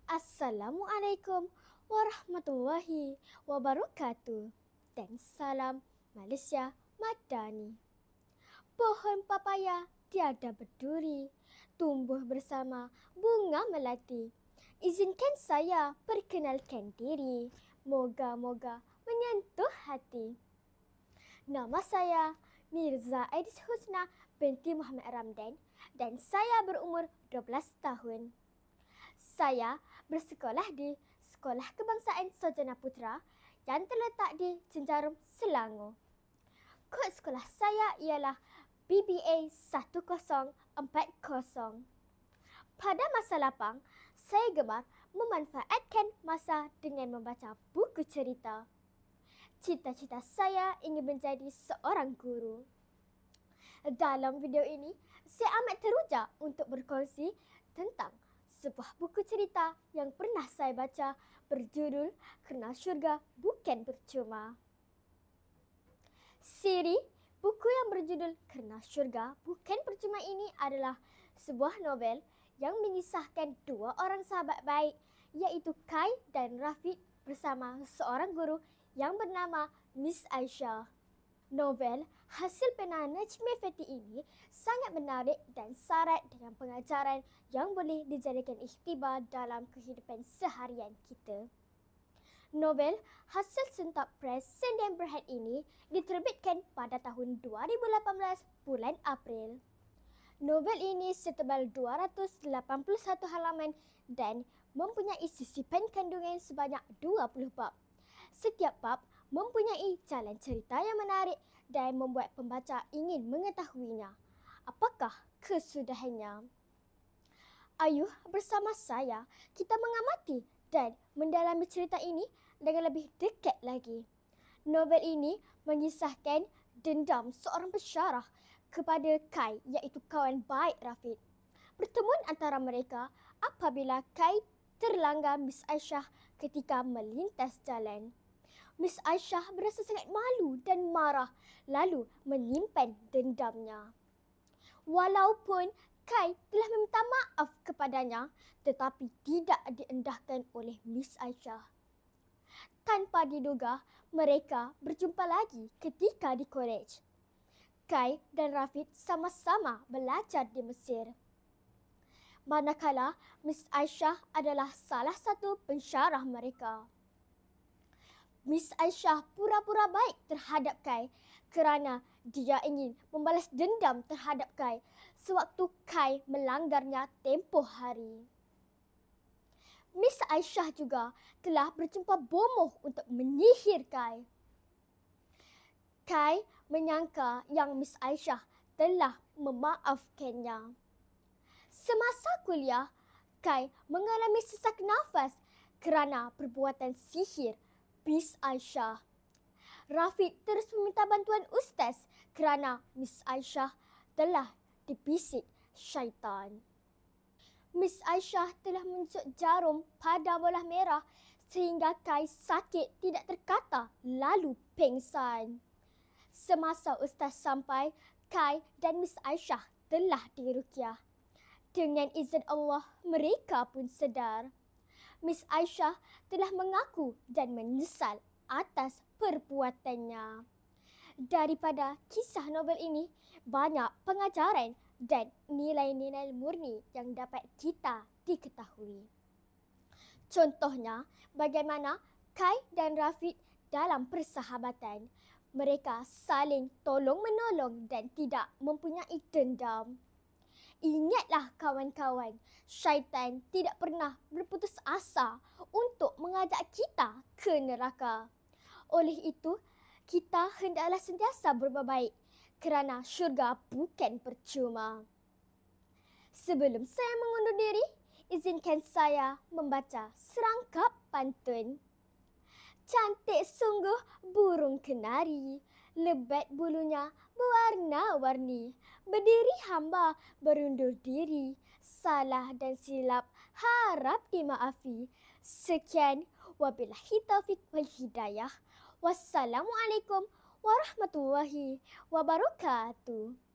Assalamualaikum warahmatullahi wabarakatuh dan salam Malaysia Madani. Pohon papaya tiada berduri, tumbuh bersama bunga melati. Izinkan saya perkenalkan diri, moga-moga menyentuh hati. Nama saya Mirza Aidis Husna binti Muhammad Ramdan dan saya berumur 12 tahun. Saya bersekolah di Sekolah Kebangsaan Sarjana Putra yang terletak di Cenjarum, Selangor. Kod sekolah saya ialah BBA 1040. Pada masa lapang, saya gemar memanfaatkan masa dengan membaca buku cerita. Cita-cita saya ingin menjadi seorang guru. Dalam video ini, saya amat teruja untuk berkongsi tentang sebuah buku cerita yang pernah saya baca berjudul Kerana Syurga Bukan Percuma. Siri buku yang berjudul Kerana Syurga Bukan Percuma ini adalah sebuah novel yang mengisahkan dua orang sahabat baik iaitu Kai dan Rafiq bersama seorang guru yang bernama Miss Aisyah. Novel hasil penang Najmi Fethi ini sangat menarik dan syarat dengan pengajaran yang boleh dijadikan iktibar dalam kehidupan seharian kita. Novel hasil Sentap Press Sdn Bhd ini diterbitkan pada tahun 2018 bulan April. Novel ini setebal 281 halaman dan mempunyai sisipan kandungan sebanyak 20 bab. Setiap bab mempunyai jalan cerita yang menarik dan membuat pembaca ingin mengetahuinya. Apakah kesudahannya? Ayuh bersama saya kita mengamati dan mendalami cerita ini dengan lebih dekat lagi. Novel ini mengisahkan dendam seorang pensyarah kepada Kai iaitu kawan baik Rafiq. Pertemuan antara mereka apabila Kai terlanggar Miss Aisyah ketika melintas jalan. Miss Aisyah berasa sangat malu dan marah lalu menyimpan dendamnya. Walaupun Kai telah meminta maaf kepadanya tetapi tidak diendahkan oleh Miss Aisyah. Tanpa diduga, mereka berjumpa lagi ketika di kolej. Kai dan Rafiq sama-sama belajar di Mesir. Manakala Miss Aisyah adalah salah satu pensyarah mereka. Miss Aisyah pura-pura baik terhadap Kai kerana dia ingin membalas dendam terhadap Kai sewaktu Kai melanggarnya tempoh hari. Miss Aisyah juga telah berjumpa bomoh untuk menyihir Kai. Kai menyangka yang Miss Aisyah telah memaafkannya. Semasa kuliah, Kai mengalami sesak nafas kerana perbuatan sihir Miss Aisyah. Rafiq terus meminta bantuan ustaz kerana Miss Aisyah telah dibisik syaitan. Miss Aisyah telah menusuk jarum pada bola merah sehingga Kai sakit tidak terkata lalu pengsan. Semasa ustaz sampai, Kai dan Miss Aisyah telah diruqyah. Dengan izin Allah, mereka pun sedar. Miss Aisyah telah mengaku dan menyesal atas perbuatannya. Daripada kisah novel ini, banyak pengajaran dan nilai-nilai murni yang dapat kita diketahui. Contohnya, bagaimana Kai dan Rafiq dalam persahabatan. Mereka saling tolong-menolong dan tidak mempunyai dendam. Ingatlah kawan-kawan, syaitan tidak pernah berputus asa untuk mengajak kita ke neraka. Oleh itu, kita hendaklah sentiasa berbuat baik kerana syurga bukan percuma. Sebelum saya mengundur diri, izinkan saya membaca serangkap pantun. Cantik sungguh burung kenari, lebat bulunya berwarna-warni. Berdiri hamba berundur diri, salah dan silap harap dimaafi. Sekian, wabillahi taufiq wal hidayah. Wassalamualaikum warahmatullahi wabarakatuh.